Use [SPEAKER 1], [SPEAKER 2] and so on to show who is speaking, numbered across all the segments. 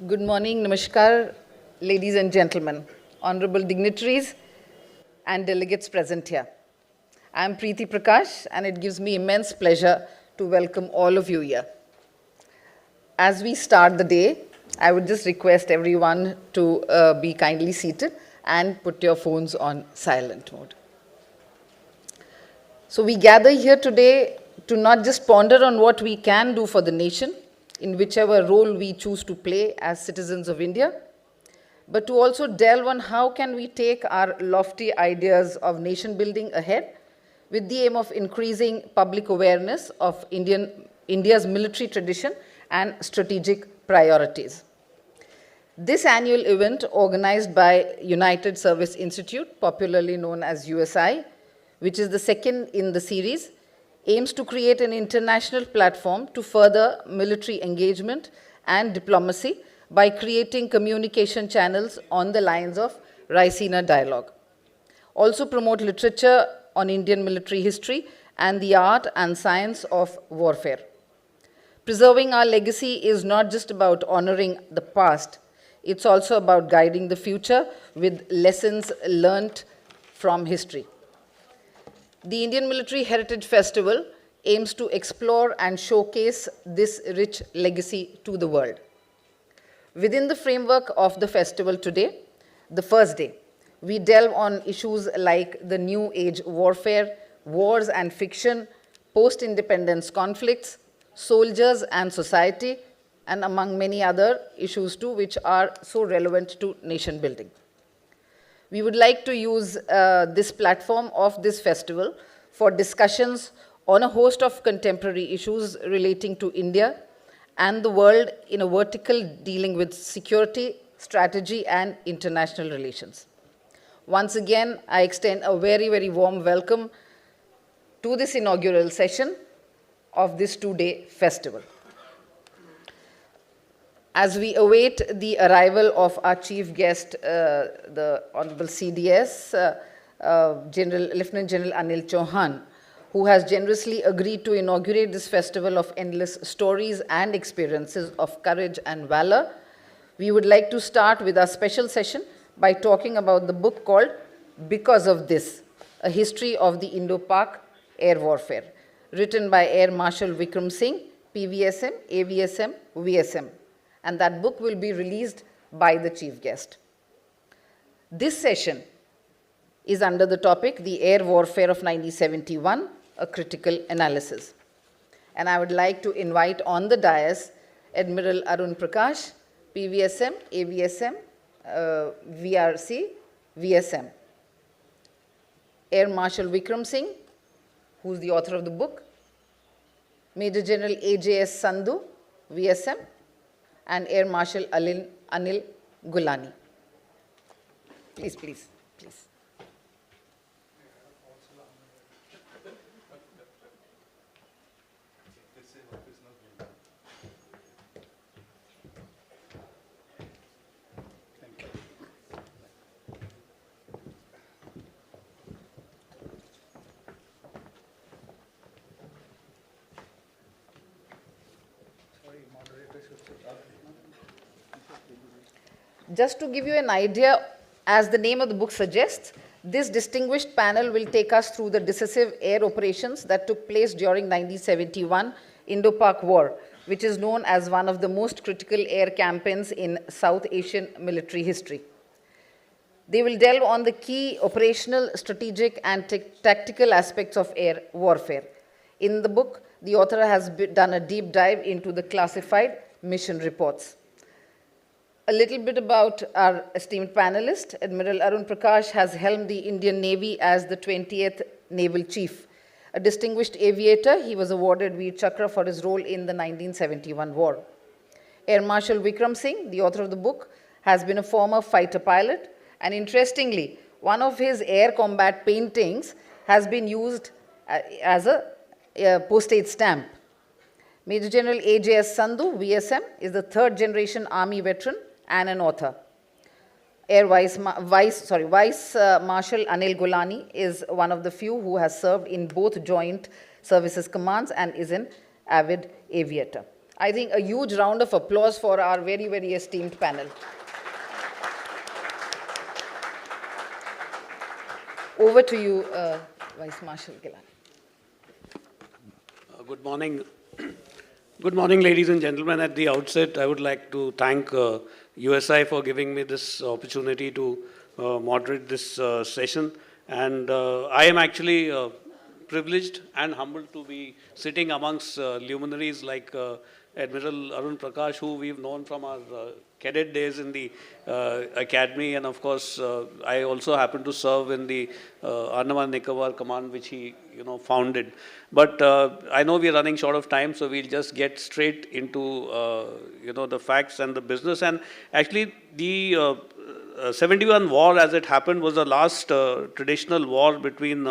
[SPEAKER 1] Good morning, Namaskar, ladies and gentlemen, honorable dignitaries and delegates present here. I am Preeti Prakash, and it gives me immense pleasure to welcome all of you here. As we start the day, I would just request everyone to be kindly seated and put your phones on silent mode. So we gather here today to not just ponder on what we can do for the nation, in whichever role we choose to play as citizens of India, but to also delve on how can we take our lofty ideas of nation building ahead with the aim of increasing public awareness of India's military tradition and strategic priorities. This annual event, organized by United Service Institute, popularly known as USI, which is the second in the series, aims to create an international platform to further military engagement and diplomacy by creating communication channels on the lines of Raisina dialogue. Also promote literature on Indian military history and the art and science of warfare. Preserving our legacy is not just about honoring the past, it's also about guiding the future with lessons learnt from history. The Indian Military Heritage Festival aims to explore and showcase this rich legacy to the world. Within the framework of the festival today, the first day, we delve on issues like the new age warfare, wars and fiction, post-independence conflicts, soldiers and society, and among many other issues too, which are so relevant to nation building. We would like to use this platform of this festival for discussions on a host of contemporary issues relating to India and the world in a vertical dealing with security, strategy, and international relations. Once again, I extend a very, very warm welcome to this inaugural session of this two-day festival. As we await the arrival of our chief guest, the Honorable CDS, Lieutenant General Anil Chauhan, who has generously agreed to inaugurate this festival of endless stories and experiences of courage and valor, we would like to start with our special session by talking about the book called Because of This, A History of the Indo-Pak Air Warfare, written by Air Marshal Vikram Singh, PVSM, AVSM, VSM. And that book will be released by the chief guest. This session is under the topic, The Air Warfare of 1971, A Critical Analysis. And I would like to invite on the dais Admiral Arun Prakash, PVSM, AVSM, VRC, VSM. Air Marshal Vikram Singh, who is the author of the book, Major General AJS Sandhu, VSM, and Air Marshal Anil Gulani. Please, please, please. Just to give you an idea, as the name of the book suggests, this distinguished panel will take us through the decisive air operations that took place during 1971 Indo-Pak War, which is known as one of the most critical air campaigns in South Asian military history. They will delve on the key operational, strategic, and tactical aspects of air warfare. In the book, the author has done a deep dive into the classified mission reports. A little bit about our esteemed panelist. Admiral Arun Prakash has helmed the Indian Navy as the 20th Naval Chief. A distinguished aviator, he was awarded Veer Chakra for his role in the 1971 war. Air Marshal Vikram Singh, the author of the book, has been a former fighter pilot, and interestingly, one of his air combat paintings has been used as a postage stamp. Major General AJS Sandhu, VSM, is the third generation Army veteran and an author. Air Vice Marshal Anil Gulani is one of the few who has served in both joint services commands and is an avid aviator. I think a huge round of applause for our very, very esteemed panel. Over to you, Vice Marshal Gilani.
[SPEAKER 2] Good morning. Good morning, ladies and gentlemen. At the outset, I would like to thank USI for giving me this opportunity to moderate this session. And I am actually privileged and humbled to be sitting amongst luminaries like Admiral Arun Prakash, who we've known from our cadet days in the academy, and of course, I also happen to serve in the Andaman Nicobar Command, which he, founded. But I know we're running short of time, so we'll just get straight into, the facts and the business. And actually, the 71 war, as it happened, was the last traditional war between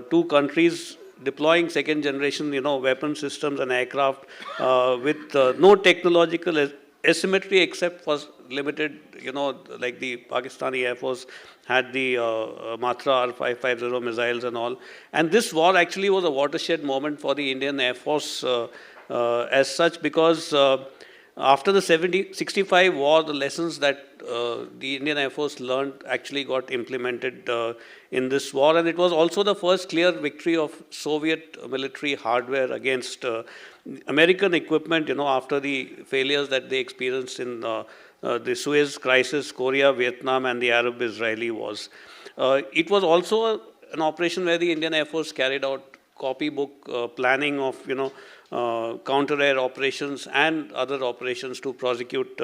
[SPEAKER 2] two countries deploying second generation, weapon systems and aircraft with no technological asymmetry except for limited, like the Pakistani Air Force had the Matra R550 missiles and all. And this war actually was a watershed moment for the Indian Air Force as such, because after the 65 war, the lessons that the Indian Air Force learned actually got implemented in this war. And it was also the first clear victory of Soviet military hardware against American equipment, after the failures that they experienced in the Suez Crisis, Korea, Vietnam, and the Arab-Israeli wars. It was also an operation where the Indian Air Force carried out copybook planning of, counter-air operations and other operations to prosecute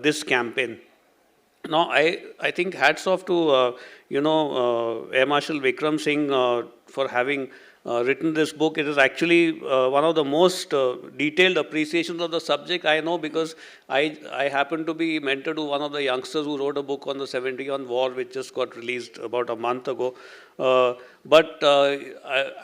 [SPEAKER 2] this campaign. Now, I think hats off to, Air Marshal Vikram Singh for having written this book. It is actually one of the most detailed appreciations of the subject I know, because I happen to be mentor to one of the youngsters who wrote a book on the 71 war, which just got released about a month ago. I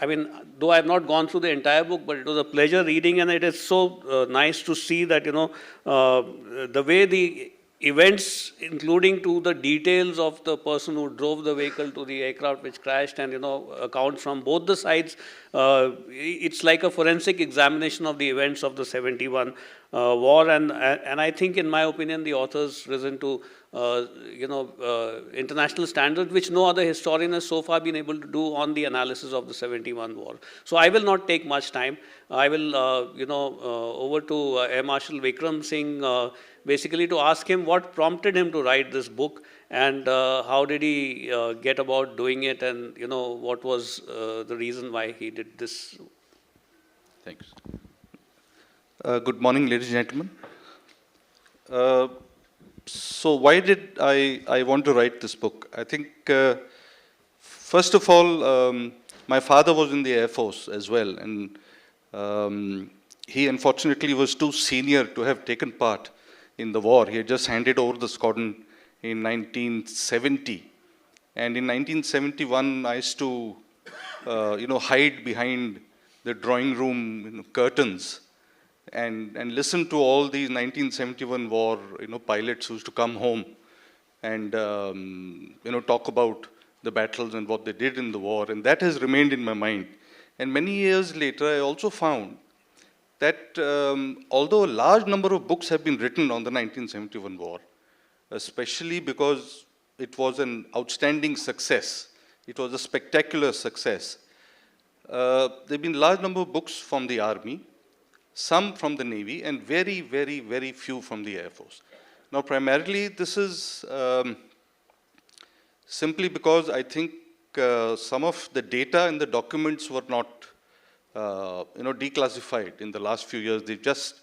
[SPEAKER 2] mean, though I have not gone through the entire book, but it was a pleasure reading, and it is so nice to see that, the way the events, including to the details of the person who drove the vehicle to the aircraft which crashed, and accounts from both the sides. It's like a forensic examination of the events of the 71 war, and I think, in my opinion, the authors risen to international standards, which no other historian has so far been able to do on the analysis of the 71 war. So I will not take much time. I will, over to Air Marshal Vikram Singh, basically to ask him what prompted him to write this book, and how did he get about doing it, and what was the reason why he did this.
[SPEAKER 3] Thanks. Good morning, ladies and gentlemen. So why did I want to write this book? I think, first of all, my father was in the Air Force as well, and he unfortunately was too senior to have taken part in the war. He had just handed over the squadron in 1970. And in 1971, I used to, hide behind the drawing room curtains and listen to all these 1971 war, pilots who used to come home and, talk about the battles and what they did in the war. And that has remained in my mind. And many years later, I also found that although a large number of books have been written on the 1971 war, especially because it was an outstanding success, it was a spectacular success, there have been a large number of books from the Army, some from the Navy, and very, very, very few from the Air Force. Now, primarily, this is simply because I think some of the data and the documents were not declassified in the last few years. They've just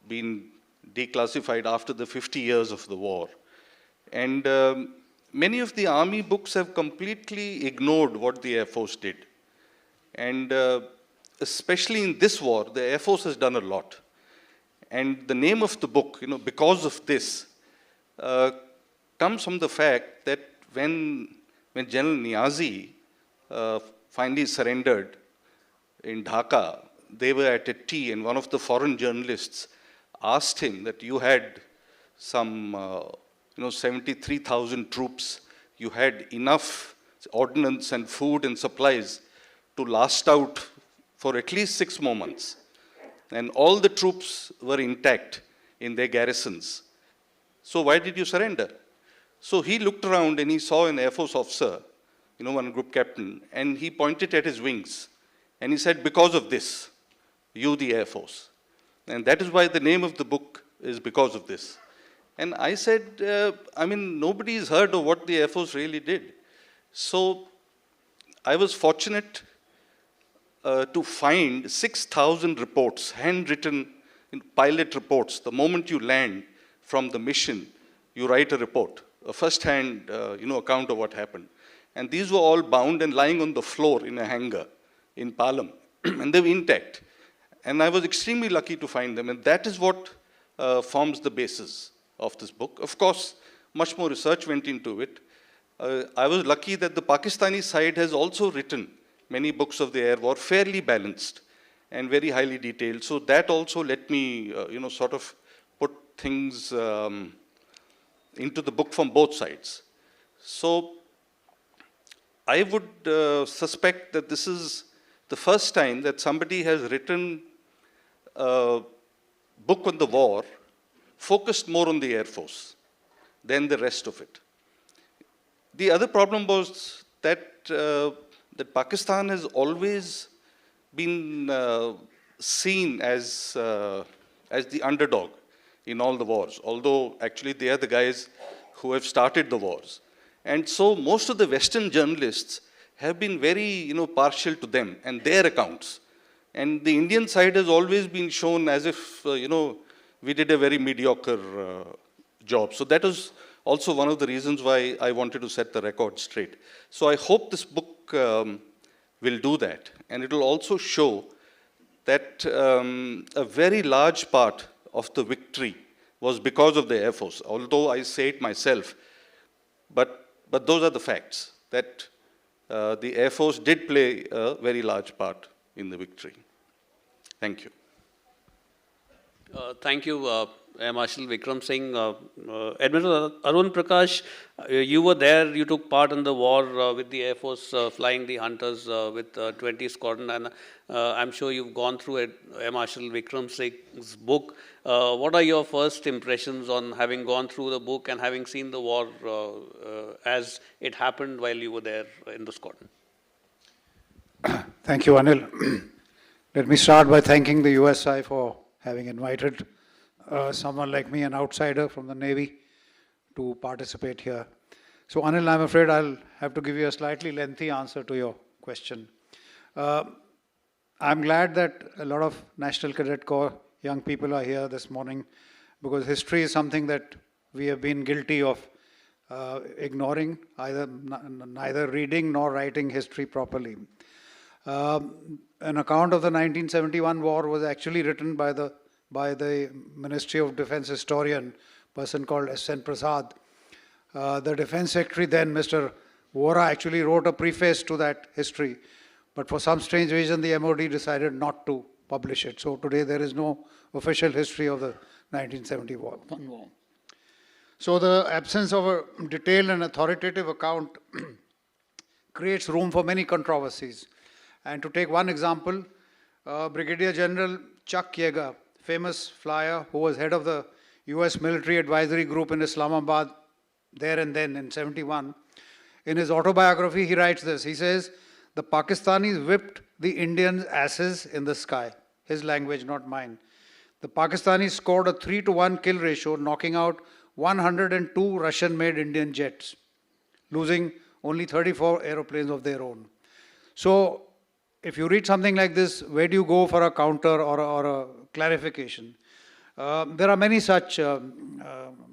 [SPEAKER 3] been declassified after the 50 years of the war. And many of the Army books have completely ignored what the Air Force did. And especially in this war, the Air Force has done a lot. And the name of the book, because of this, comes from the fact that when General Niazi finally surrendered in Dhaka, they were at a tea, and one of the foreign journalists asked him that you had some 73,000 troops, you had enough ordnance and food and supplies to last out for at least 6 more months. and all the troops were intact in their garrisons. So why did you surrender? So he looked around and he saw an Air Force officer, one group captain, and he pointed at his wings and he said, because of this, you the Air Force. And that is why the name of the book is because of this. And I said, nobody's heard of what the Air Force really did. So I was fortunate to find 6,000 reports, handwritten pilot reports. The moment you land from the mission, you write a report, a first-hand account of what happened. And these were all bound and lying on the floor in a hangar in Palam, and they were intact. And I was extremely lucky to find them, and that is what forms the basis of this book. Of course, much more research went into it. I was lucky that the Pakistani side has also written many books of the air war, fairly balanced and very highly detailed. So that also let me, sort of put things into the book from both sides. So I would suspect that this is the first time that somebody has written a book on the war focused more on the Air Force than the rest of it. The other problem was that, that Pakistan has always been seen as the underdog in all the wars, although actually they are the guys who have started the wars. And so most of the Western journalists have been very, partial to them and their accounts. And the Indian side has always been shown as if, we did a very mediocre job. So that was also one of the reasons why I wanted to set the record straight. So I hope this book will do that. And it will also show that a very large part of the victory was because of the Air Force, although I say it myself. But those are the facts, that the Air Force did play a very large part in the victory. Thank you.
[SPEAKER 2] Thank you, Air Marshal Vikram Singh. Admiral Arun Prakash, you were there, you took part in the war with the Air Force, flying the Hunters with 20 Squadron, and I'm sure you've gone through it, Air Marshal Vikram Singh's book. What are your first impressions on having gone through the book and having seen the war as it happened while you were there in the squadron?
[SPEAKER 4] Thank you, Anil. Let me start by thanking the USI for having invited someone like me, an outsider from the Navy, to participate here. So, Anil, I'm afraid I'll have to give you a slightly lengthy answer to your question. I'm glad that a lot of National Cadet Corps young people are here this morning, because history is something that we have been guilty of ignoring, neither reading nor writing history properly. An account of the 1971 war was actually written by the Ministry of Defense historian, a person called S.N. Prasad. The Defense Secretary then, Mr. Vora, actually wrote a preface to that history, but for some strange reason the MOD decided not to publish it. So today there is no official history of the 1971 war. So the absence of a detailed and authoritative account creates room for many controversies. And to take one example, Brigadier General Chuck Yeager, famous flyer who was head of the US Military Advisory Group in Islamabad there and then in 71, in his autobiography he writes this. He says, "The Pakistanis whipped the Indians' asses in the sky." His language, not mine. The Pakistanis scored a 3-to-1 kill ratio, knocking out 102 Russian-made Indian jets, losing only 34 aeroplanes of their own. So, if you read something like this, where do you go for a counter or a clarification? There are many such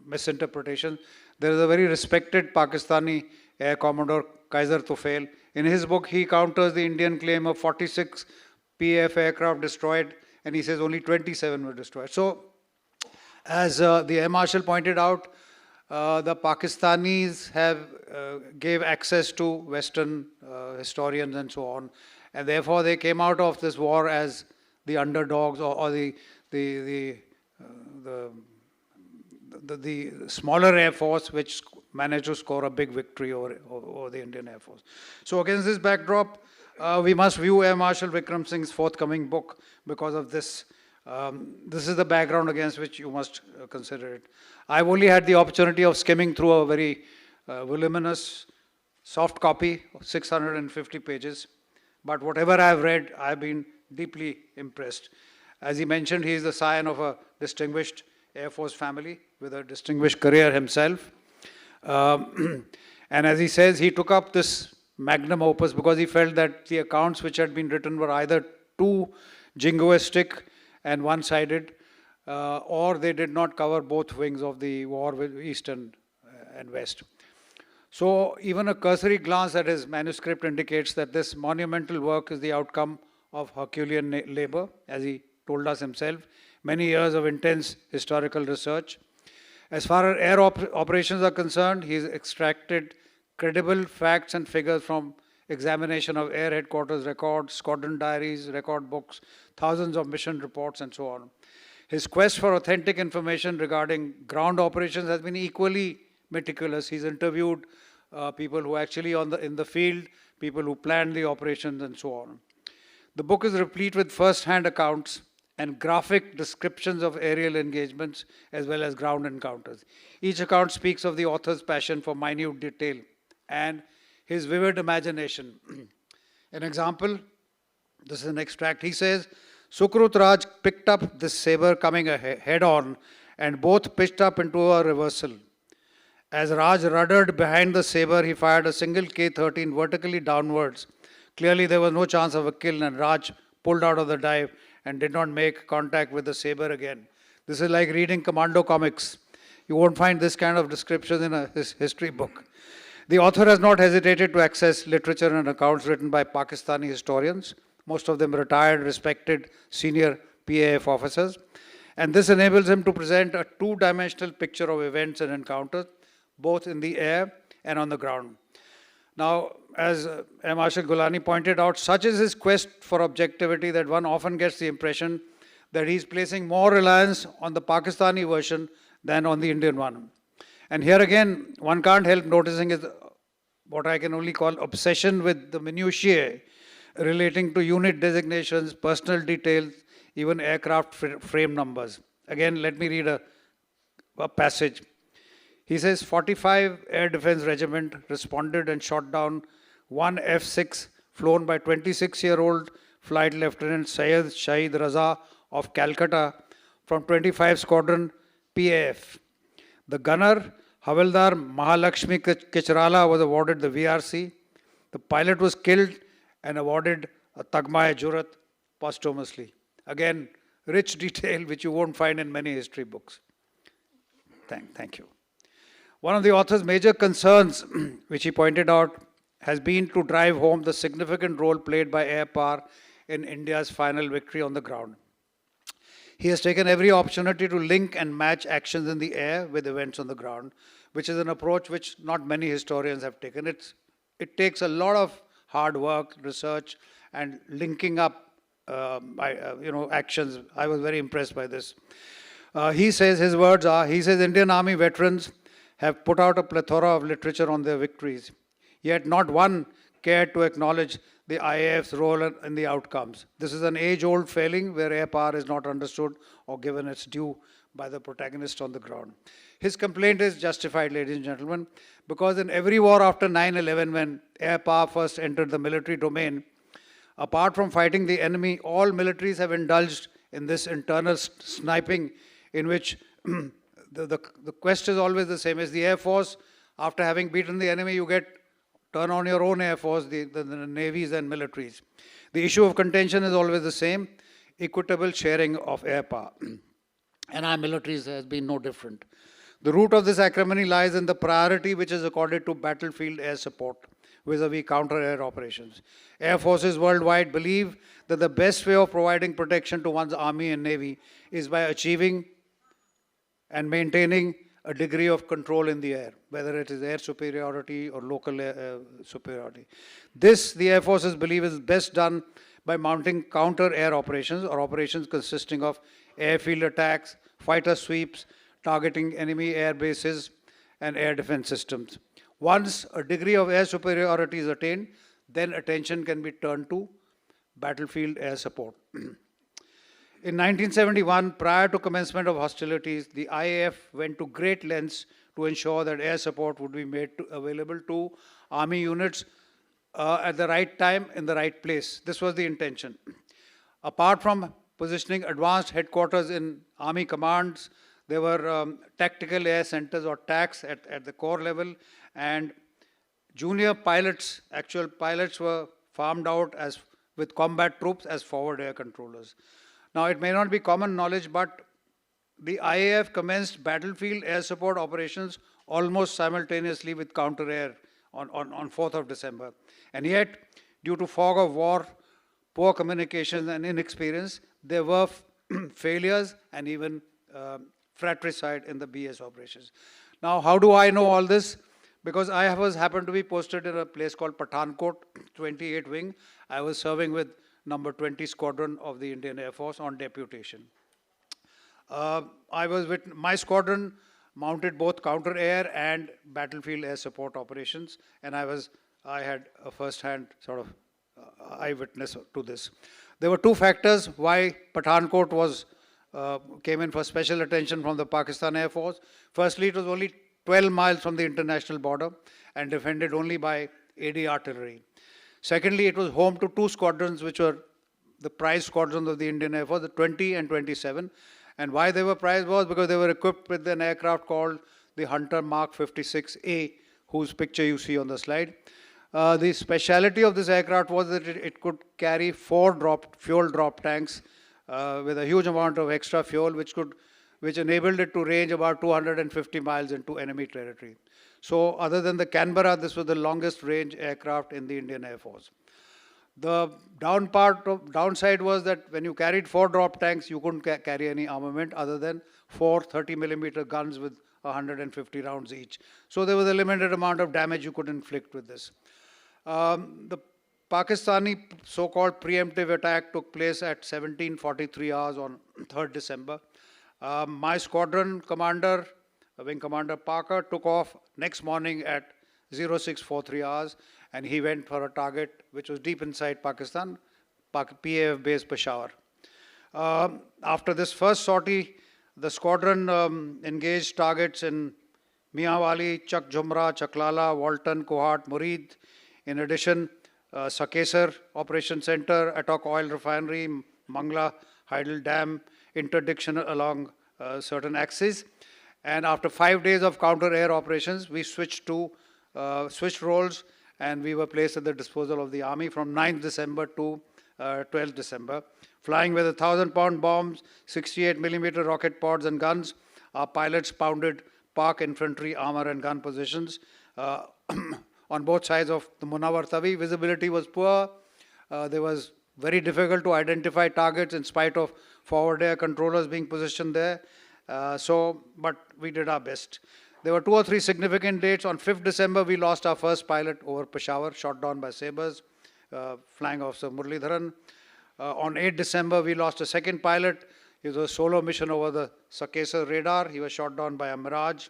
[SPEAKER 4] misinterpretations. There is a very respected Pakistani Air Commodore, Kaiser Tufail. In his book, he counters the Indian claim of 46 PAF aircraft destroyed, and he says only 27 were destroyed. So, as the Air Marshal pointed out, the Pakistanis gave access to Western historians and so on, and therefore they came out of this war as the underdogs or the smaller Air Force which managed to score a big victory over the Indian Air Force. So against this backdrop, we must view Air Marshal Vikram Singh's forthcoming book because of this This is the background against which you must consider it. I've only had the opportunity of skimming through a very voluminous soft copy of 650 pages, but whatever I've read, I've been deeply impressed. As he mentioned, he is the scion of a distinguished Air Force family with a distinguished career himself. And as he says, he took up this magnum opus because he felt that the accounts which had been written were either too jingoistic and one-sided, or they did not cover both wings of the war with East and West. So even a cursory glance at his manuscript indicates that this monumental work is the outcome of Herculean labor, as he told us himself, many years of intense historical research. As far as air operations are concerned, he's extracted credible facts and figures from examination of air headquarters records, squadron diaries, record books, thousands of mission reports, and so on. His quest for authentic information regarding ground operations has been equally meticulous. He's interviewed people who actually in the field, people who planned the operations, and so on. The book is replete with first-hand accounts and graphic descriptions of aerial engagements as well as ground encounters. Each account speaks of the author's passion for minute detail and his vivid imagination. An example, this is an extract. He says, Sukrut Raj picked up this saber coming head-on and both pitched up into a reversal. As Raj ruddered behind the saber, he fired a single K-13 vertically downwards. Clearly there was no chance of a kill and Raj pulled out of the dive and did not make contact with the saber again. This is like reading commando comics. You won't find this kind of description in a history book. The author has not hesitated to access literature and accounts written by Pakistani historians, most of them retired, respected senior PAF officers. And this enables him to present a two-dimensional picture of events and encounters, both in the air and on the ground. Now, as Air Marshal Gulani pointed out, such is his quest for objectivity that one often gets the impression that he's placing more reliance on the Pakistani version than on the Indian one. And here again, one can't help noticing is what I can only call obsession with the minutiae relating to unit designations, personal details, even aircraft frame numbers. Again, let me read a passage. He says, 45 Air Defense Regiment responded and shot down one F-6 flown by 26-year-old Flight Lieutenant Syed Shahid Raza of Calcutta from 25 Squadron PAF. The gunner, Havildar Mahalakshmi Kichrala, was awarded the VRC. The pilot was killed and awarded a Tagma-e-Jurat posthumously. Again, rich detail which you won't find in many history books. Thank you. One of the author's major concerns, which he pointed out, has been to drive home the significant role played by air power in India's final victory on the ground. He has taken every opportunity to link and match actions in the air with events on the ground, which is an approach which not many historians have taken. It takes a lot of hard work, research, and linking up actions. I was very impressed by this. He says, his words are, he says, Indian Army veterans have put out a plethora of literature on their victories, yet not one cared to acknowledge the IAF's role in the outcomes. This is an age-old failing where air power is not understood or given its due by the protagonist on the ground. His complaint is justified, ladies and gentlemen, because in every war after 9/11, when air power first entered the military domain, apart from fighting the enemy, all militaries have indulged in this internal sniping in which the quest is always the same. As the Air Force, after having beaten the enemy, you turn on your own Air Force, the navies and militaries. The issue of contention is always the same, equitable sharing of air power. And our militaries has been no different. The root of this acrimony lies in the priority which is accorded to battlefield air support vis-a-vis counter-air operations. Air forces worldwide believe that the best way of providing protection to one's army and navy is by achieving and maintaining a degree of control in the air, whether it is air superiority or local air superiority. This, the Air Forces believe, is best done by mounting counter-air operations or operations consisting of airfield attacks, fighter sweeps, targeting enemy air bases, and air defense systems. Once a degree of air superiority is attained, then attention can be turned to battlefield air support. In 1971, prior to commencement of hostilities, the IAF went to great lengths to ensure that air support would be made available to army units at the right time in the right place. This was the intention. Apart from positioning advanced headquarters in army commands, there were tactical air centers or TACs at the corps level, and junior pilots, actual pilots, were farmed out as with combat troops as forward air controllers. Now, it may not be common knowledge, but the IAF commenced battlefield air support operations almost simultaneously with counter-air on 4th of December. And yet, due to fog of war, poor communication and inexperience, there were failures and even fratricide in the BS operations. Now, how do I know all this? Because I happened to be posted in a place called Pathankot, 28 Wing. I was serving with number 20 Squadron of the Indian Air Force on deputation. My squadron mounted both counter-air and battlefield air support operations, and I had a first-hand sort of eyewitness to this. There were two factors why Pathankot came in for special attention from the Pakistan Air Force. Firstly, it was only 12 miles from the international border and defended only by AD artillery. Secondly, it was home to two squadrons which were the prize squadrons of the Indian Air Force, the 20 and 27. And why they were prized was because they were equipped with an aircraft called the Hunter Mark 56A, whose picture you see on the slide. The speciality of this aircraft was that it could carry 4 fuel drop tanks with a huge amount of extra fuel, which enabled it to range about 250 miles into enemy territory. So other than the Canberra, this was the longest range aircraft in the Indian Air Force. The downside was that when you carried 4 drop tanks, you couldn't carry any armament other than 4 30mm guns with 150 rounds each. So there was a limited amount of damage you could inflict with this. The Pakistani so-called preemptive attack took place at 17:43 hours on 3rd December. My squadron commander, Wing Commander Parker, took off next morning at 06:43 hours, and he went for a target which was deep inside Pakistan, PAF base Peshawar. After this first sortie, the squadron engaged targets in Mianwali, Chak Jumra, Chaklala, Walton, Kohat, Murid. In addition, Sakesar Operation Center, Attock Oil Refinery, Mangla, Heidel Dam, interdiction along certain axes. And after 5 days of counter-air operations, we switched roles, and we were placed at the disposal of the army from 9th December to 12th December. Flying with 1,000-pound bombs, 68mm rocket pods and guns, our pilots pounded Pak infantry armor and gun positions on both sides of the Munawar Tawi. Visibility was poor. There was very difficult to identify targets in spite of forward air controllers being positioned there. But we did our best. There were 2 or 3 significant dates. On 5th December, we lost our first pilot over Peshawar, shot down by sabres, Flying Officer Muralidharan. On 8th December, we lost a second pilot. It was a solo mission over the Sakesar radar. He was shot down by a Mirage.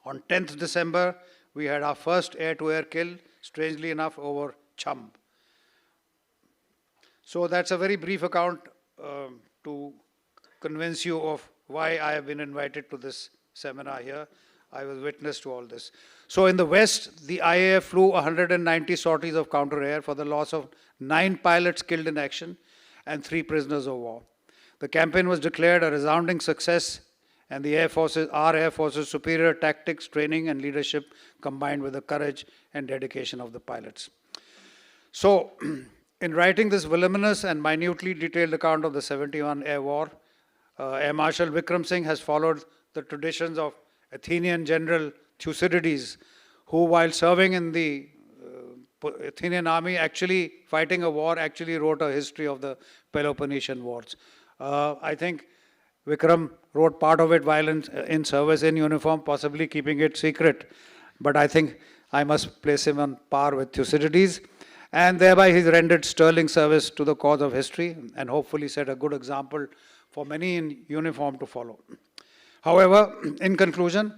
[SPEAKER 4] On 10th December, we had our first air-to-air kill, strangely enough, over Cham. So that's a very brief account to convince you of why I have been invited to this seminar here. I was witness to all this. So in the West, the IAF flew 190 sorties of counter-air for the loss of 9 pilots killed in action and 3 prisoners of war. The campaign was declared a resounding success, and our Air Force's superior tactics, training, and leadership combined with the courage and dedication of the pilots. So, in writing this voluminous and minutely detailed account of the 71 Air War, Air Marshal Vikram Singh has followed the traditions of Athenian General Thucydides, who, while serving in the Athenian army, actually fighting a war, actually wrote a history of the Peloponnesian Wars. I think Vikram wrote part of it while in service in uniform, possibly keeping it secret. But I think I must place him on par with Thucydides. And thereby he's rendered sterling service to the cause of history and hopefully set a good example for many in uniform to follow. However, in conclusion,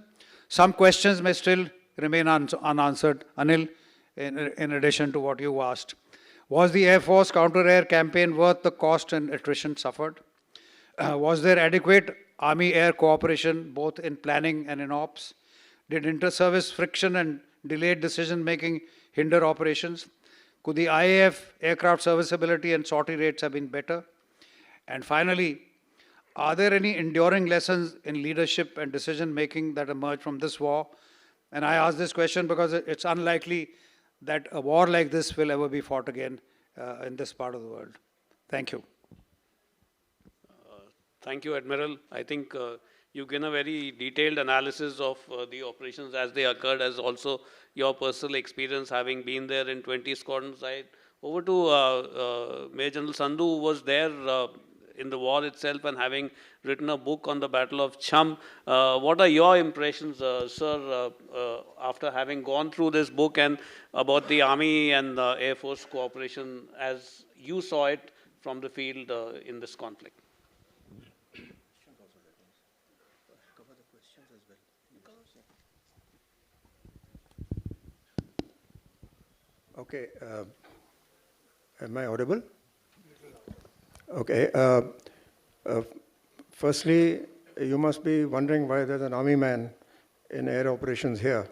[SPEAKER 4] some questions may still remain unanswered, Anil, in addition to what you asked. Was the Air Force counter-air campaign worth the cost and attrition suffered? Was there adequate Army-Air cooperation both in planning and in ops? Did inter-service friction and delayed decision-making hinder operations? Could the IAF aircraft serviceability and sortie rates have been better? And finally, are there any enduring lessons in leadership and decision-making that emerge from this war? And I ask this question because it's unlikely that a war like this will ever be fought again in this part of the world. Thank you.
[SPEAKER 2] Thank you, Admiral. I think you've given a very detailed analysis of the operations as they occurred, as also your personal experience having been there in 20 squadron side. Over to Major General Sandhu, who was there in the war itself and having written a book on the Battle of Cham. What are your impressions, sir, after having gone through this book and about the Army and the Air Force cooperation as you saw it from the field in this conflict?
[SPEAKER 5] Okay, am I audible? Okay, firstly, you must be wondering why there's an army man in air operations here.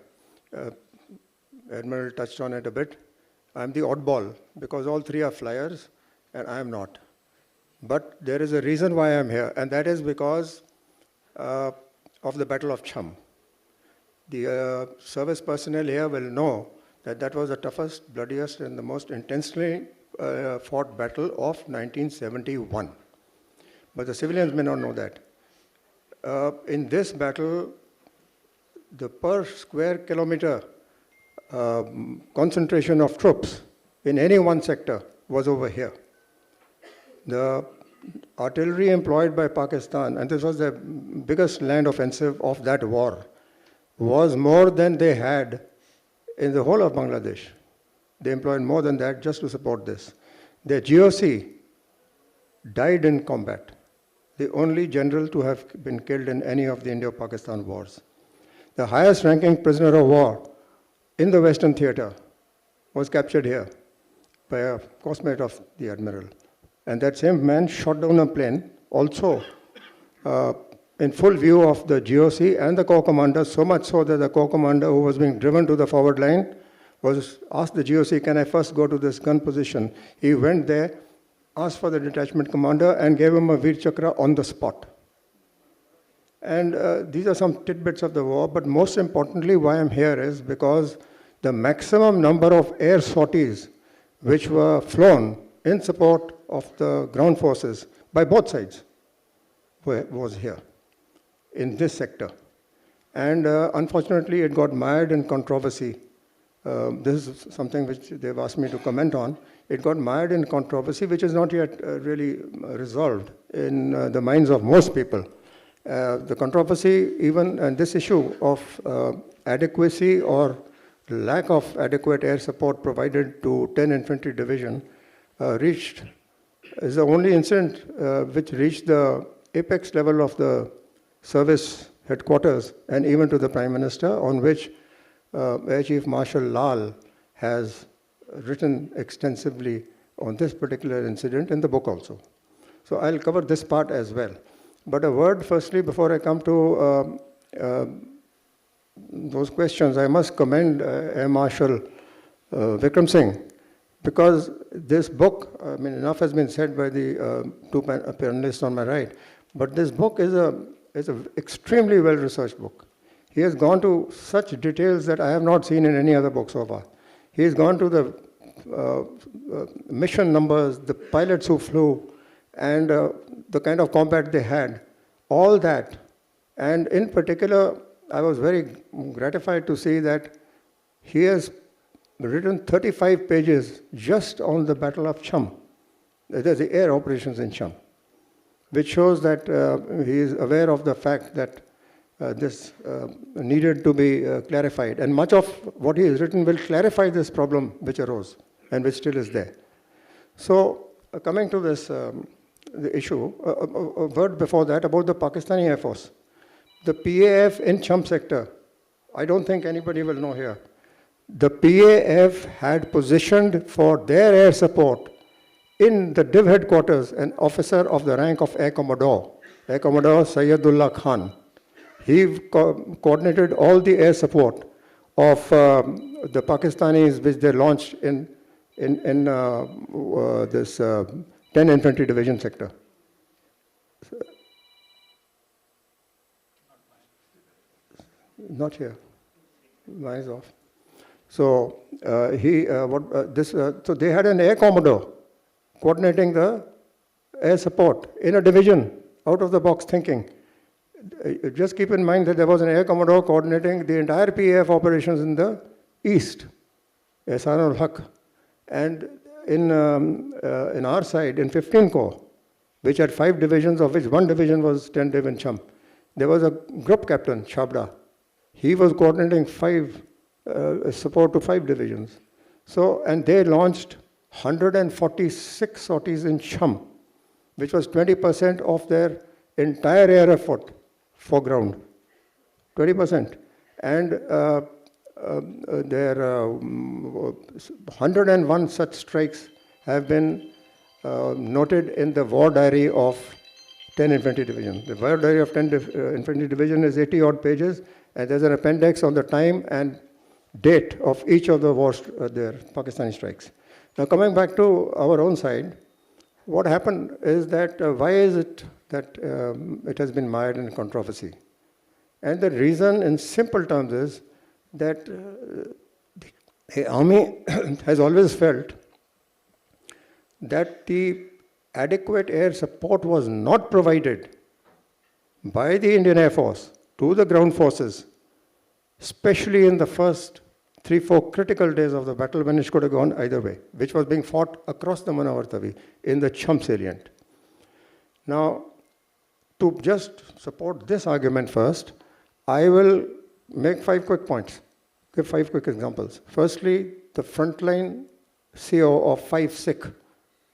[SPEAKER 5] Admiral touched on it a bit. I'm the oddball because all three are flyers and I am not. But there is a reason why I'm here, and that is because of the Battle of Cham. The service personnel here will know that that was the toughest, bloodiest, and the most intensely fought battle of 1971. But the civilians may not know that. In this battle, the per square kilometer concentration of troops in any one sector was over here. The artillery employed by Pakistan, and this was the biggest land offensive of that war, was more than they had in the whole of Bangladesh. They employed more than that just to support this. Their GOC died in combat, the only general to have been killed in any of the Indo-Pakistan wars. The highest ranking prisoner of war in the Western theater was captured here by a cosmate of the Admiral. And that same man shot down a plane, also in full view of the GOC and the corps commander, so much so that the corps commander who was being driven to the forward line was asked the GOC, can I first go to this gun position? He went there, asked for the detachment commander and gave him a Veer Chakra on the spot. And these are some tidbits of the war, but most importantly why I'm here is because the maximum number of air sorties which were flown in support of the ground forces by both sides was here in this sector. And unfortunately, it got mired in controversy. This is something which they've asked me to comment on. It got mired in controversy, which is not yet really resolved in the minds of most people. The controversy, even and this issue of adequacy or lack of adequate air support provided to 10 Infantry Division is the only incident which reached the apex level of the service headquarters and even to the Prime Minister, on which Air Chief Marshal Lal has written extensively on this particular incident in the book also. So I'll cover this part as well. But a word firstly before I come to those questions. I must commend Air Marshal Vikram Singh, because this book, I mean, enough has been said by the two panelists on my right, but this book is an extremely well-researched book. He has gone to such details that I have not seen in any other book so far. He has gone to the mission numbers, the pilots who flew, and the kind of combat they had, all that. And in particular, I was very gratified to see that he has written 35 pages just on the Battle of Cham, the air operations in Cham, which shows that he is aware of the fact that this needed to be clarified. And much of what he has written will clarify this problem which arose and which still is there. So coming to this the issue, a word before that about the Pakistani Air Force. The PAF in Cham sector, I don't think anybody will know here. The PAF had positioned for their air support in the Div headquarters an officer of the rank of Air Commodore. Air Commodore Sayyidullah Khan. He coordinated all the air support of the Pakistanis, which they launched in this 10 Infantry Division sector. Not here. Mine is off. So so they had an air commodore coordinating the air support in a division, out of the box thinking. Just keep in mind that there was an air commodore coordinating the entire PAF operations in the east, Ehsan Haq. And in our side, in 15 Corps, which had 5 divisions, of which 1 division was 10 Div in Cham, there was a group captain, Chabda. He was coordinating support to 5 divisions. So, and they launched 146 sorties in Cham, which was 20% of their entire air effort for ground. 20%. And there 101 such strikes have been noted in the war diary of 10 Infantry Division. The war diary of 10 Infantry Division is 80 odd pages, and there's an appendix on the time and date of each of the wars, their Pakistani strikes. Now coming back to our own side, what happened is that why is it that it has been mired in controversy? And the reason in simple terms is that the army has always felt that the adequate air support was not provided by the Indian Air Force to the ground forces, especially in the first 3-4 critical days of the battle when it could have gone either way, which was being fought across the Manawartavi in the Cham salient. Now, to just support this argument first, I will make 5 quick points, give 5 quick examples. Firstly, the frontline CO of 5 Sikh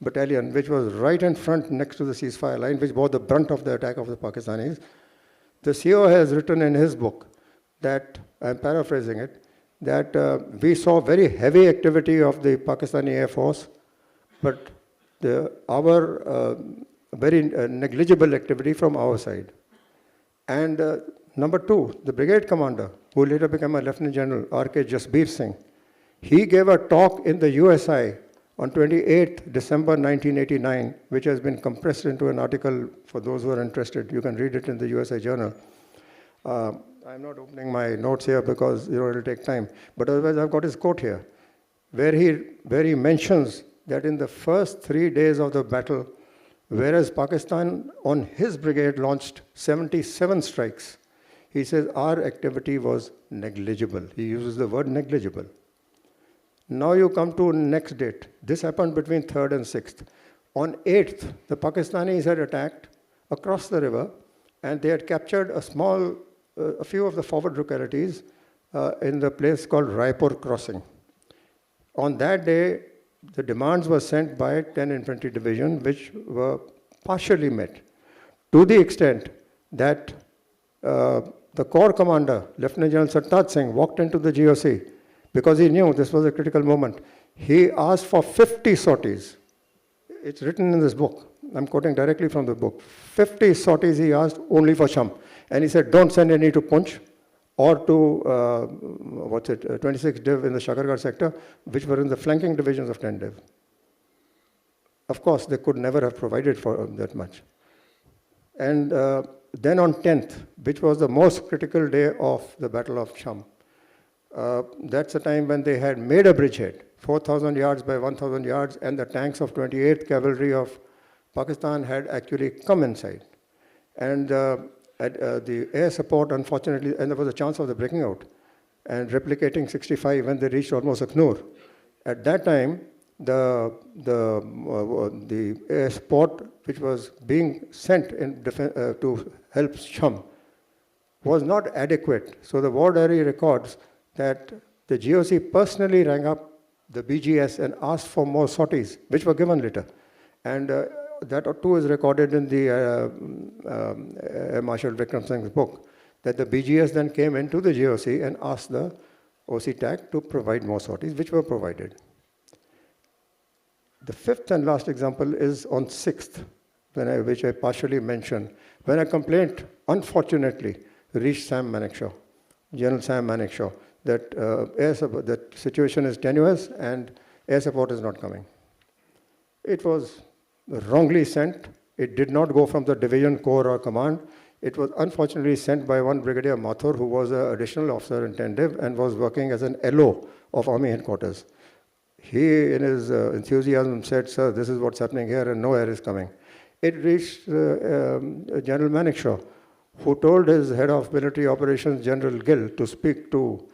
[SPEAKER 5] battalion, which was right in front next to the ceasefire line, which bore the brunt of the attack of the Pakistanis. The CO has written in his book that, I'm paraphrasing it, that we saw very heavy activity of the Pakistani Air Force, but our very negligible activity from our side. And number 2, the brigade commander, who later became a Lieutenant General, R.K. Jasbir Singh, he gave a talk in the USI on 28th December 1989, which has been compressed into an article for those who are interested. You can read it in the USI Journal. I'm not opening my notes here because it will take time, but otherwise I've got his quote here, where he mentions that in the first 3 days of the battle, whereas Pakistan on his brigade launched 77 strikes, he says our activity was negligible. He uses the word negligible. Now you come to next date. This happened between 3rd and 6th. On 8th, the Pakistanis had attacked across the river, and they had captured a few of the forward localities in the place called Raipur Crossing. On that day, the demands were sent by 10 Infantry Division, which were partially met, to the extent that the Corps Commander, Lieutenant General Sartaj Singh, walked into the GOC because he knew this was a critical moment. He asked for 50 sorties. It's written in this book. I'm quoting directly from the book. 50 sorties he asked only for Cham. And he said, don't send any to Punch or to, 26 Div in the Shakargarh sector, which were in the flanking divisions of 10 Div. Of course, they could never have provided for that much. And then on 10th, which was the most critical day of the Battle of Cham, that's the time when they had made a bridgehead, 4,000 yards by 1,000 yards, and the tanks of 28th Cavalry of Pakistan had actually come inside. And the air support, unfortunately, and there was a chance of the breaking out and replicating 65 when they reached almost Akhnur. At that time, the air support which was being sent in to help Cham was not adequate. So the war diary records that the GOC personally rang up the BGS and asked for more sorties, which were given later. And that too is recorded in the Air Marshal Vikram Singh's book, that the BGS then came into the GOC and asked the OC TAC to provide more sorties, which were provided. The 5th and last example is on 6th. which I partially mentioned, when a complaint, unfortunately, reached Sam Manekshaw, General Sam Manekshaw, that that situation is tenuous and air support is not coming. It was wrongly sent. It did not go from the division, corps or command. It was unfortunately sent by one Brigadier Mathur, who was an additional officer in Tendiv and was working as an LO of Army headquarters. He, in his enthusiasm, said, "Sir, this is what's happening here and no air is coming." It reached General Manekshaw, who told his head of military operations, General Gill, to speak to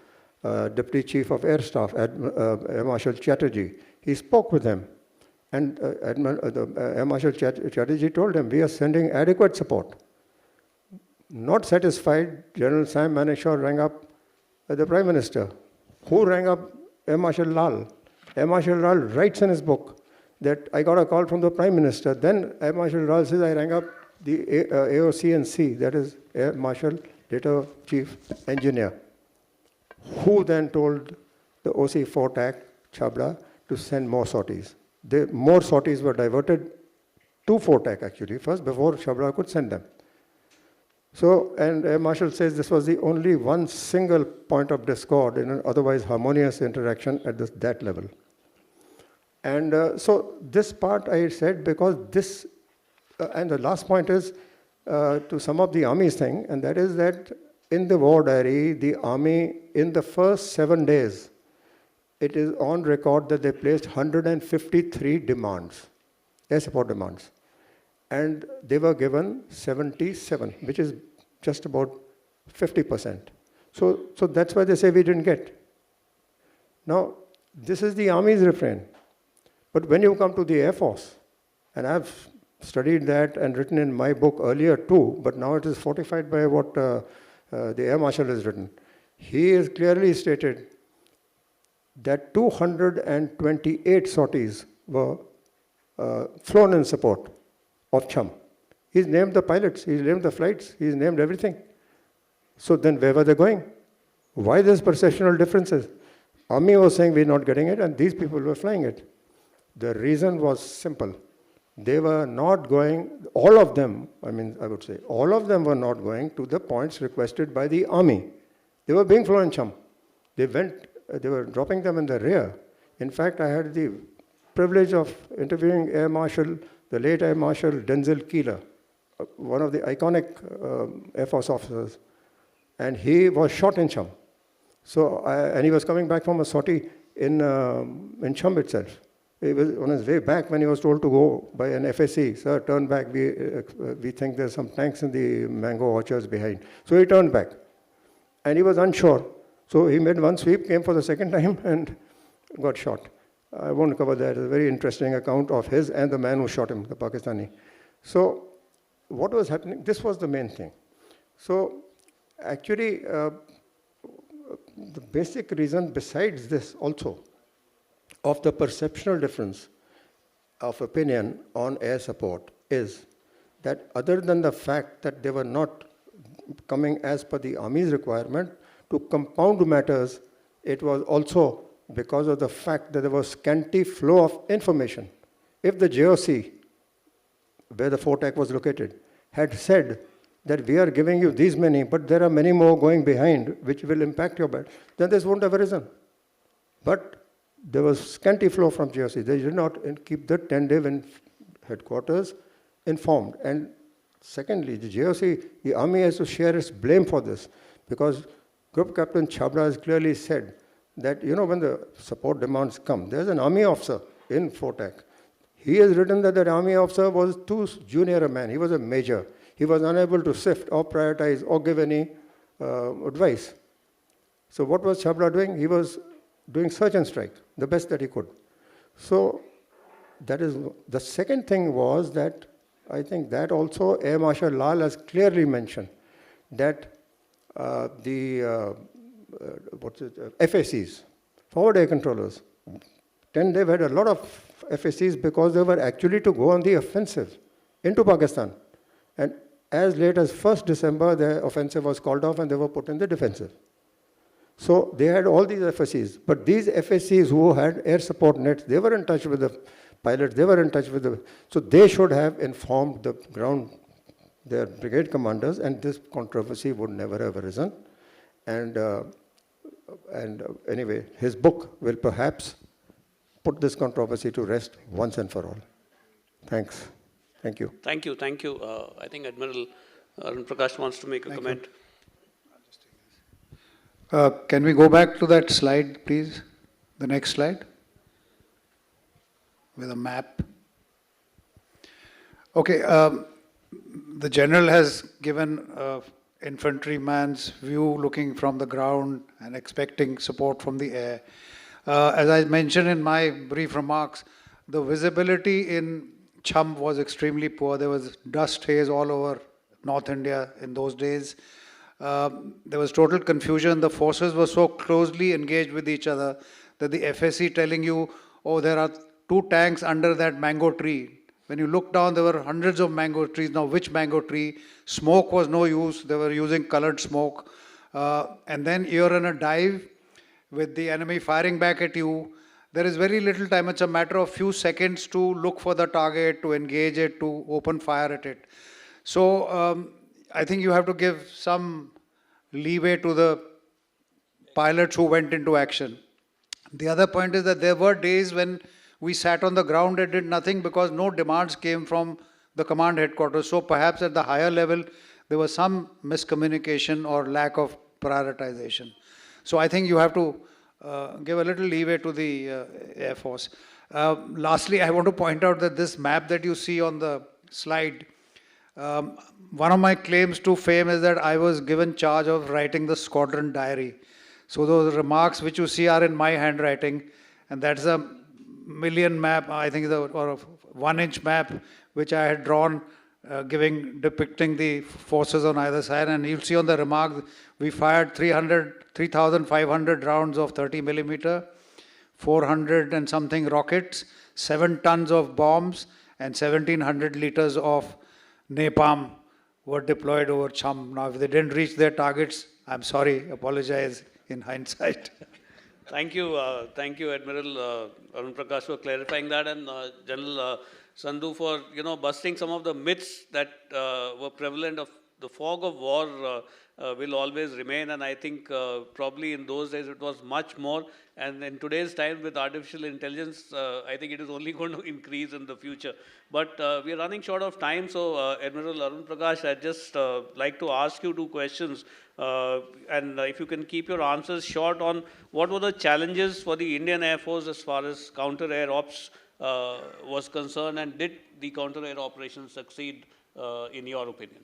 [SPEAKER 5] Deputy Chief of Air Staff, Air Marshal Chatterjee. He spoke with him. And Air Marshal Chatterjee told him, "We are sending adequate support." Not satisfied, General Sam Manekshaw rang up the Prime Minister, who rang up Air Marshal Lal. Air Marshal Lal writes in his book that I got a call from the Prime Minister. Then Air Marshal Lal says, I rang up the AOC&C, that is Air Marshal Data Chief Engineer, who then told the OC Fortac, Chabla, to send more sorties. More sorties were diverted to Fortac actually first, before Chabla could send them. So, and Air Marshal says this was the only one single point of discord in an otherwise harmonious interaction at that level. And so this part I said because this, and the last point is to sum up the Army's thing, and that is that in the war diary, the Army, in the first 7 days, it is on record that they placed 153 demands, air support demands. And they were given 77, which is just about 50%. So that's why they say we didn't get. Now, this is the Army's refrain. But when you come to the Air Force, and I've studied that and written in my book earlier too, but now it is fortified by what the Air Marshal has written. He has clearly stated that 228 sorties were flown in support of Cham. He's named the pilots, he's named the flights, he's named everything. So then where were they going? Why this perceptual differences? Army was saying we're not getting it and these people were flying it. The reason was simple. They were not going, all of them, I would say, all of them were not going to the points requested by the Army. They were being flown in Cham. They were dropping them in the rear. In fact, I had the privilege of interviewing Air Marshal, the late Air Marshal Denzel Keeler, one of the iconic Air Force officers, and he was shot in Cham. So, and he was coming back from a sortie in Cham itself. He was on his way back when he was told to go by an FSC. Sir, turn back. We think there's some tanks in the mango orchards behind. So he turned back, and he was unsure. So he made one sweep, came for the second time, and got shot. I won't cover that. It's a very interesting account of his and the man who shot him, the Pakistani. So what was happening? This was the main thing. So actually, the basic reason besides this also of the perceptual difference of opinion on air support is that other than the fact that they were not coming as per the Army's requirement, to compound matters, it was also because of the fact that there was scanty flow of information. If the JOC, where the Fortac was located, had said that we are giving you these many, but there are many more going behind which will impact your bed, then this wouldn't have arisen. But there was scanty flow from JOC. They did not keep the Tendiv headquarters informed. And secondly, the JOC, the Army has to share its blame for this, because Group Captain Chabla has clearly said that, when the support demands come, there's an Army officer in Fortac. He has written that the Army officer was too junior a man. He was a major. He was unable to sift or prioritize or give any advice. So what was Chabla doing? He was doing search and strike, the best that he could. So that is, the second thing was that, I think that also Air Marshal Lal has clearly mentioned that FACs, forward air controllers, then they've had a lot of FACs because they were actually to go on the offensive into Pakistan. And as late as 1st December, the offensive was called off and they were put in the defensive. So they had all these FSCs, but these FSCs who had air support nets, they were in touch with the pilots, they were in touch with the, so they should have informed the ground, their brigade commanders, and this controversy would never have arisen. And anyway, his book will perhaps put this controversy to rest once and for all. Thanks. Thank you.
[SPEAKER 2] Thank you. Thank you. I think Admiral Arun Prakash wants to make a comment.
[SPEAKER 4] Can we go back to that slide, please? The next slide. With a map. Okay, the general has given infantryman's view looking from the ground and expecting support from the air. As I mentioned in my brief remarks, the visibility in Cham was extremely poor. There was dust haze all over North India in those days. There was total confusion. The forces were so closely engaged with each other that the FSC telling you, oh, there are 2 tanks under that mango tree. When you look down, there were hundreds of mango trees. Now, which mango tree? Smoke was no use. They were using colored smoke. And then you're in a dive with the enemy firing back at you. There is very little time. It's a matter of few seconds to look for the target, to engage it, to open fire at it. So I think you have to give some leeway to the pilots who went into action. The other point is that there were days when we sat on the ground and did nothing because no demands came from the command headquarters. So perhaps at the higher level, there was some miscommunication or lack of prioritization. So I think you have to give a little leeway to the Air Force. Lastly, I want to point out that this map that you see on the slide, one of my claims to fame is that I was given charge of writing the squadron diary. So those remarks which you see are in my handwriting, and that's a million map, I think, or a 1-inch map which I had drawn, depicting the forces on either side. And you'll see on the remark, we fired 3,500 rounds of 30 millimeter, 400 and something rockets, 7 tons of bombs, and 1,700 liters of napalm were deployed over Cham. Now, if they didn't reach their targets, I'm sorry, apologize in hindsight.
[SPEAKER 2] Thank you, Admiral Arun Prakash, for clarifying that, and General Sandhu for busting some of the myths that were prevalent. Of the fog of war will always remain, and I think probably in those days it was much more. And in today's time with artificial intelligence, I think it is only going to increase in the future. But we are running short of time, so Admiral Arun Prakash, I'd just like to ask you 2 questions. And if you can keep your answers short on what were the challenges for the Indian Air Force as far as counter-air ops was concerned, and did the counter-air operations succeed in your opinion?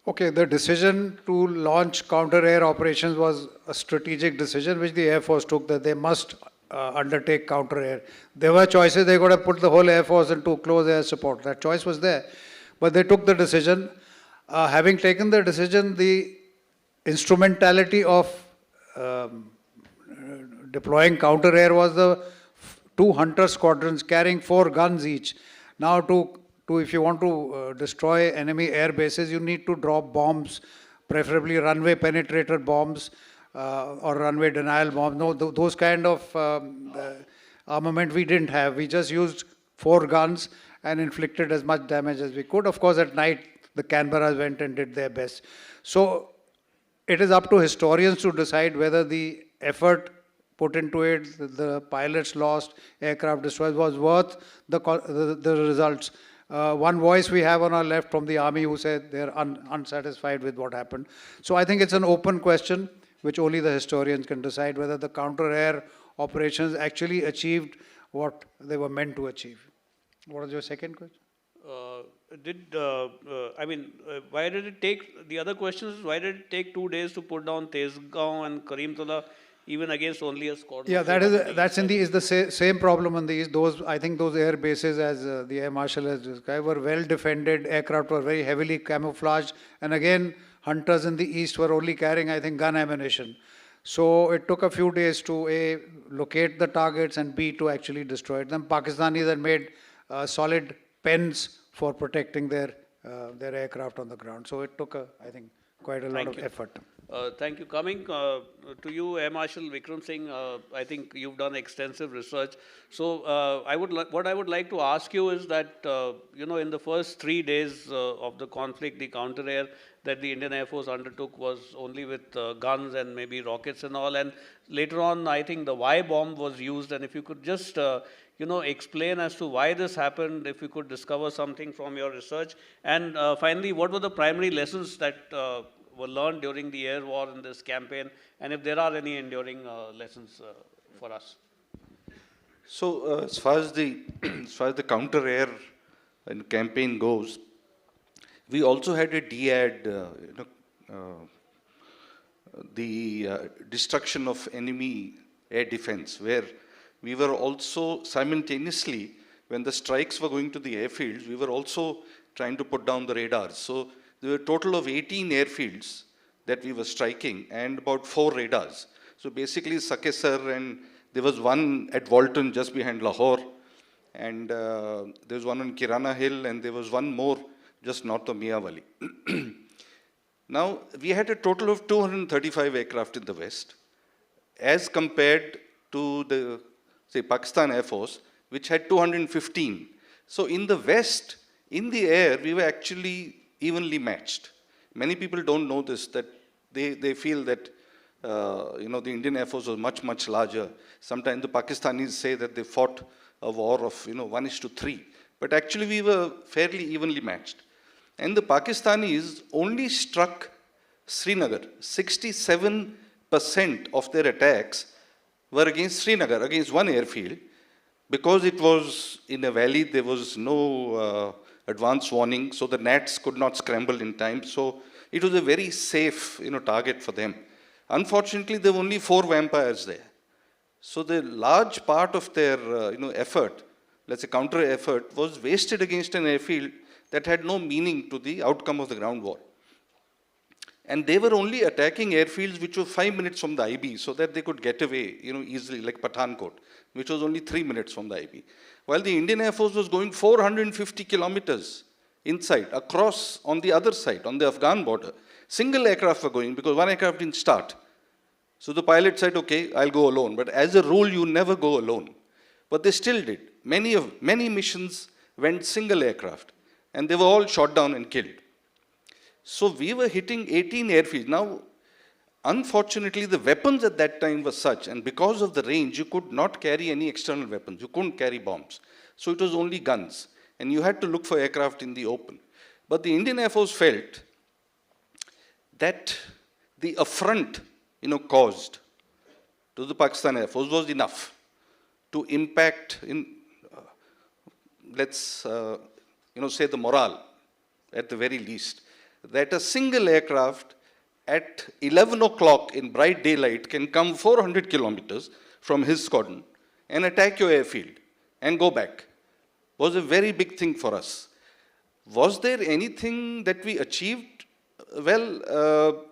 [SPEAKER 4] Okay, the decision to launch counter-air operations was a strategic decision which the Air Force took, that they must undertake counter-air. There were choices. They could have put the whole Air Force into close air support. That choice was there. But they took the decision. Having taken the decision, the instrumentality of deploying counter-air was the 2 hunter squadrons carrying 4 guns each. Now, if you want to destroy enemy air bases, you need to drop bombs, preferably runway penetrator bombs or runway denial bombs. No, those kind of armament we didn't have. We just used 4 guns and inflicted as much damage as we could. Of course, at night, the Canberras went and did their best. So it is up to historians to decide whether the effort put into it, the pilots lost, aircraft destroyed, was worth the results. One voice we have on our left from the army who said they're unsatisfied with what happened. So I think it's an open question which only the historians can decide whether the counter-air operations actually achieved what they were meant to achieve. What was your second question?
[SPEAKER 2] Why did it take, the other question is, why did it take 2 days to put down Tezgaon and Karimtola, even against only a squadron?
[SPEAKER 4] Yeah, that's in the is the same problem in the east. I think those air bases, as the Air Marshal has described, were well defended. Aircraft were very heavily camouflaged, and again, hunters in the east were only carrying, I think, gun ammunition. So it took a few days to A, locate the targets, and B, to actually destroy them. Pakistanis had made solid pens for protecting their aircraft on the ground. So it took, I think, quite a lot
[SPEAKER 2] Thank
[SPEAKER 4] of
[SPEAKER 2] you.
[SPEAKER 4] effort.
[SPEAKER 2] Thank you. Coming to you, Air Marshal Vikram Singh, I think you've done extensive research. So what I would like to ask you is that, in the first 3 days of the conflict, the counter-air that the Indian Air Force undertook was only with guns and maybe rockets and all. And later on, I think the Y bomb was used. And if you could just, explain as to why this happened, if you could discover something from your research. And finally, what were the primary lessons that were learned during the air war in this campaign, and if there are any enduring lessons for us?
[SPEAKER 3] So as far as the as far as the counter air campaign goes, we also had a DAD, the destruction of enemy air defense, where we were also simultaneously, when the strikes were going to the airfields, we were also trying to put down the radars. So there were a total of 18 airfields that we were striking and about 4 radars. So basically Sakesar, and there was one at Walton just behind Lahore, and there was one on Kirana Hill, and there was one more just north of Miyawali. Now, we had a total of 235 aircraft in the West, as compared to the, say, Pakistan Air Force, which had 215. So in the West, in the air, we were actually evenly matched. Many people don't know this, that they feel that, the Indian Air Force was much, much larger. Sometimes the Pakistanis say that they fought a war of, 1:3. But actually, we were fairly evenly matched. And the Pakistanis only struck Srinagar. 67% of their attacks were against Srinagar, against one airfield. Because it was in a valley, there was no advance warning, so the gnats could not scramble in time. So it was a very safe, target for them. Unfortunately, there were only 4 vampires there. So the large part of their, effort, let's say counter effort, was wasted against an airfield that had no meaning to the outcome of the ground war. And they were only attacking airfields which were 5 minutes from the IB, so that they could get away, easily, like Pathankot, which was only 3 minutes from the IB. While the Indian Air Force was going 450 kilometers inside, across on the other side, on the Afghan border. Single aircraft were going because one aircraft didn't start. So the pilot said, okay, I'll go alone. But as a rule, you never go alone. But they still did. Many missions went single aircraft, and they were all shot down and killed. So we were hitting 18 airfields. Now, unfortunately, the weapons at that time were such, and because of the range, you could not carry any external weapons. You couldn't carry bombs. So it was only guns, and you had to look for aircraft in the open. But the Indian Air Force felt that the affront, caused to the Pakistan Air Force was enough to impact in, say the morale at the very least, that a single aircraft at 11 o'clock in bright daylight can come 400 kilometers from his squadron and attack your airfield and go back, was a very big thing for us. Was there anything that we achieved? Well,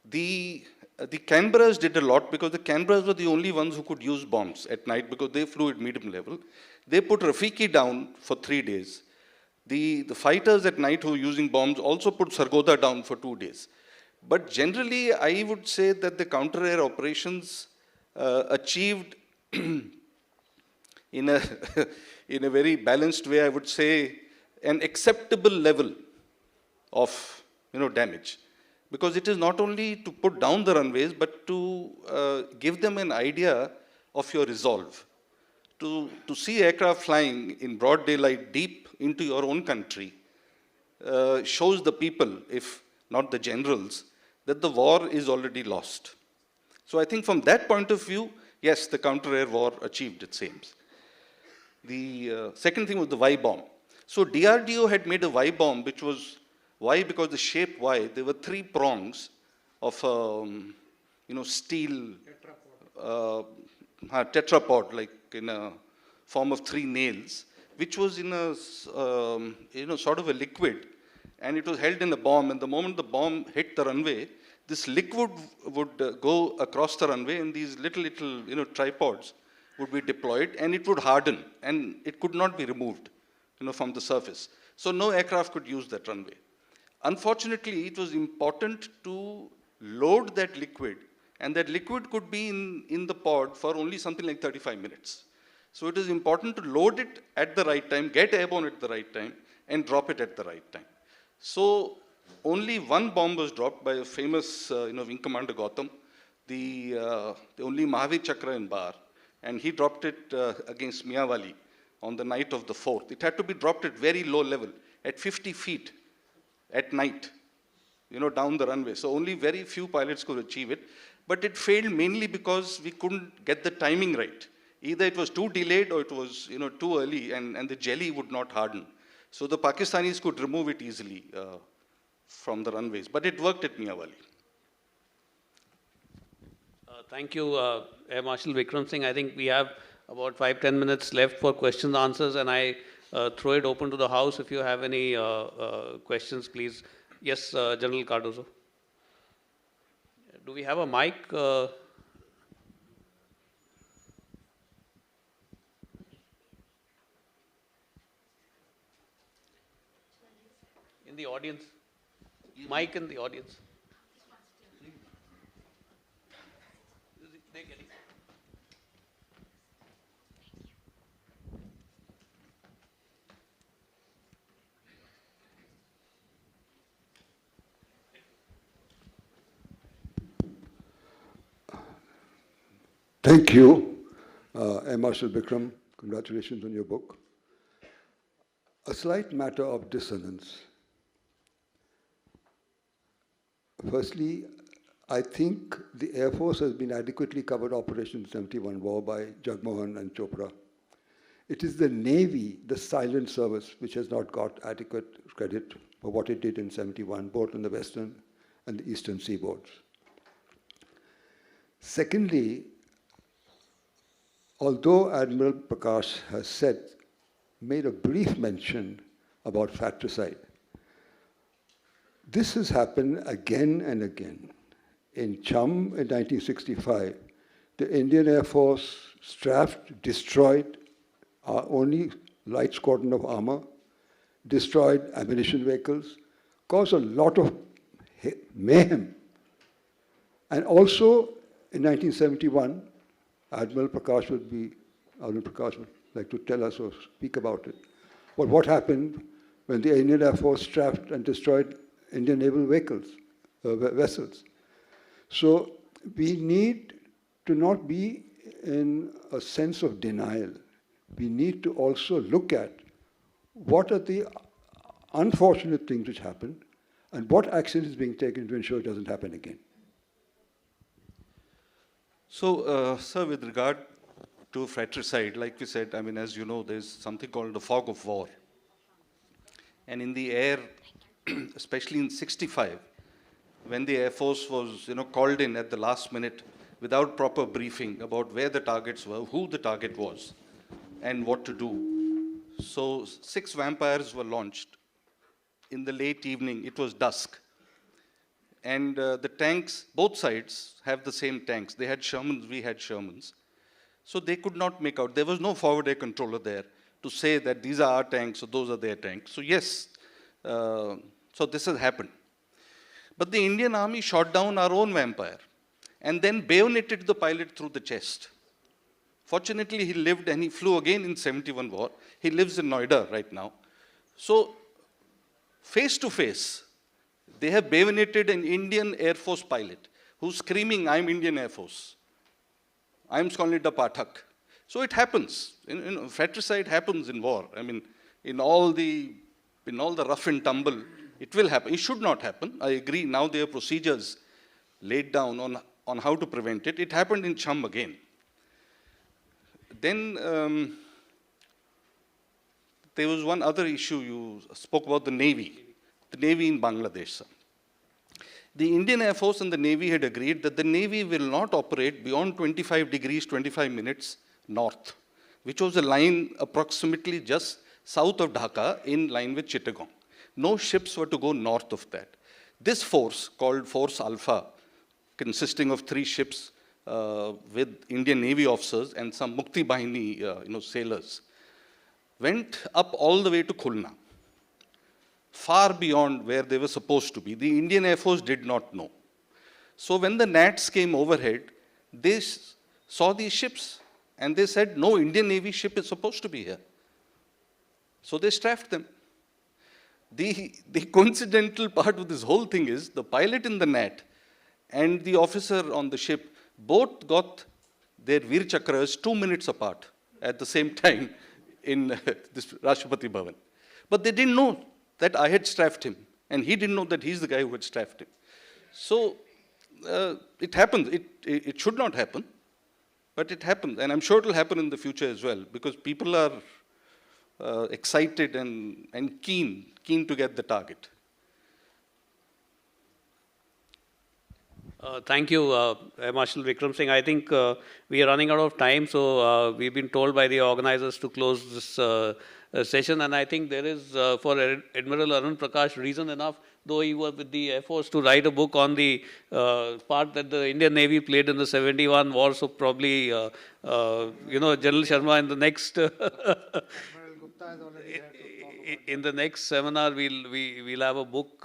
[SPEAKER 3] the Canberras did a lot, because the Canberras were the only ones who could use bombs at night because they flew at medium level. They put Rafiki down for 3 days. The fighters at night who were using bombs also put Sargodha down for 2 days. But generally, I would say that the counter-air operations achieved in a in a very balanced way, I would say, an acceptable level of damage. Because it is not only to put down the runways, but to give them an idea of your resolve. To see aircraft flying in broad daylight deep into your own country shows the people, if not the generals, that the war is already lost. So I think from that point of view, yes, the counter-air war achieved its aims. The second thing was the Y bomb. So DRDO had made a Y bomb, which was Y because the shape Y, there were 3 prongs of steel tetrapod, like in a form of 3 nails, which was in a sort of a liquid, and it was held in a bomb. And the moment the bomb hit the runway, this liquid would go across the runway, and these little tripods would be deployed, and it would harden, and it could not be removed from the surface. So no aircraft could use that runway. Unfortunately, it was important to load that liquid, and that liquid could be in the pod for only something like 35 minutes. So it is important to load it at the right time, get airborne at the right time, and drop it at the right time. So only one bomb was dropped by a famous Wing Commander Gautam, the only Mahavir Chakra in Bar, and he dropped it against Miyawali on the night of the 4th. It had to be dropped at very low level, at 50 feet at night, down the runway. So only very few pilots could achieve it, but it failed mainly because we couldn't get the timing right. Either it was too delayed or it was too early, and the jelly would not harden. So the Pakistanis could remove it easily from the runways, but it worked at Miyawali.
[SPEAKER 2] Thank you, Air Marshal Vikram Singh. I think we have about 5-10 minutes left for questions and answers, and I throw it open to the House. If you have any questions, please. Yes, General Cardozo. Do we have a mic? In the audience? Mic in the audience.
[SPEAKER 6] Thank you, Air Marshal Vikram. Congratulations on your book. A slight matter of dissonance. Firstly, I think the Air Force has been adequately covered Operation 71 war by Jagmohan and Chopra. It is the Navy, the silent service, which has not got adequate credit for what it did in 71, both on the western and the eastern seaboards. Secondly, although Admiral Prakash has made a brief mention about fratricide, this has happened again and again. In Chum in 1965, the Indian Air Force strafed, destroyed our only light squadron of armor, destroyed ammunition vehicles, caused a lot of mayhem. And also in 1971, Admiral Prakash would like to tell us or speak about it. But what happened when the Indian Air Force strafed and destroyed Indian naval vessels? So we need to not be in a sense of denial. We need to also look at what are the unfortunate things which happened and what action is being taken to ensure it doesn't happen again.
[SPEAKER 3] So, sir, with regard to fratricide, like we said, I mean, as you know, there's something called the fog of war. And in the air, especially in 65, when the Air Force was, called in at the last minute without proper briefing about where the targets were, who the target was, and what to do. So 6 vampires were launched. In the late evening, it was dusk. And the tanks, both sides have the same tanks. They had Shermans, we had Shermans. So they could not make out. There was no forward air controller there to say that these are our tanks or those are their tanks. So yes, so this has happened. But the Indian Army shot down our own vampire and then bayoneted the pilot through the chest. Fortunately, he lived and he flew again in 71 war. He lives in Noida right now. So face to face, they have bayoneted an Indian Air Force pilot who's screaming, "I'm Indian Air Force. I'm Skonlida Pathak." So it happens. Fratricide happens in war. I mean, in all the rough and tumble, it will happen. It should not happen. I agree. Now there are procedures laid down on how to prevent it. It happened in Chum again. Then there was one other issue. You spoke about the Navy in Bangladesh. Sir. The Indian Air Force and the Navy had agreed that the Navy will not operate beyond 25 degrees, 25 minutes north, which was a line approximately just south of Dhaka in line with Chittagong. No ships were to go north of that. This force, called Force Alpha, consisting of 3 ships with Indian Navy officers and some Mukti Bahini sailors, went up all the way to Khulna. far beyond where they were supposed to be. The Indian Air Force did not know. So when the Nats came overhead, they saw these ships and they said, no Indian Navy ship is supposed to be here. So they strafed them. The coincidental part of this whole thing is the pilot in the Nat and the officer on the ship both got their Veer Chakras 2 minutes apart at the same time in this Rashtrapati Bhavan. But they didn't know that I had strafed him, and he didn't know that he's the guy who had strafed him. So it happens. It should not happen, but it happens, and I'm sure it will happen in the future as well, because people are excited and keen to get the target.
[SPEAKER 2] Thank you, Air Marshal Vikram Singh. I think we are running out of time, so we've been told by the organizers to close this session. And I think there is, for Admiral Arun Prakash, reason enough, though he was with the Air Force, to write a book on the part that the Indian Navy played in the 71 war. So probably, General Sharma in the next in the next seminar, we'll have a book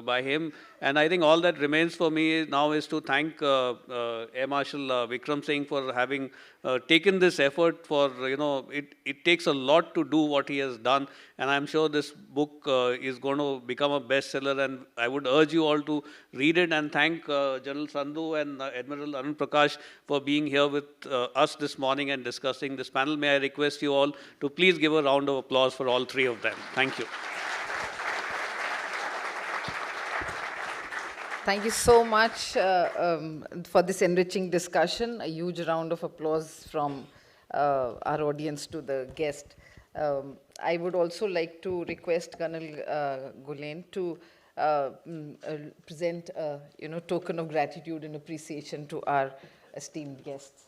[SPEAKER 2] by him. And I think all that remains for me now is to thank Air Marshal Vikram Singh for having taken this effort for, it takes a lot to do what he has done. And I'm sure this book is going to become a bestseller. And I would urge you all to read it, and thank General Sandhu and Admiral Arun Prakash for being here with us this morning and discussing this panel. May I request you all to please give a round of applause for all three of them. Thank you.
[SPEAKER 1] Thank you so much for this enriching discussion. A huge round of applause from our audience to the guest. I would also like to request Colonel Gulen to present a token of gratitude and appreciation to our esteemed guests.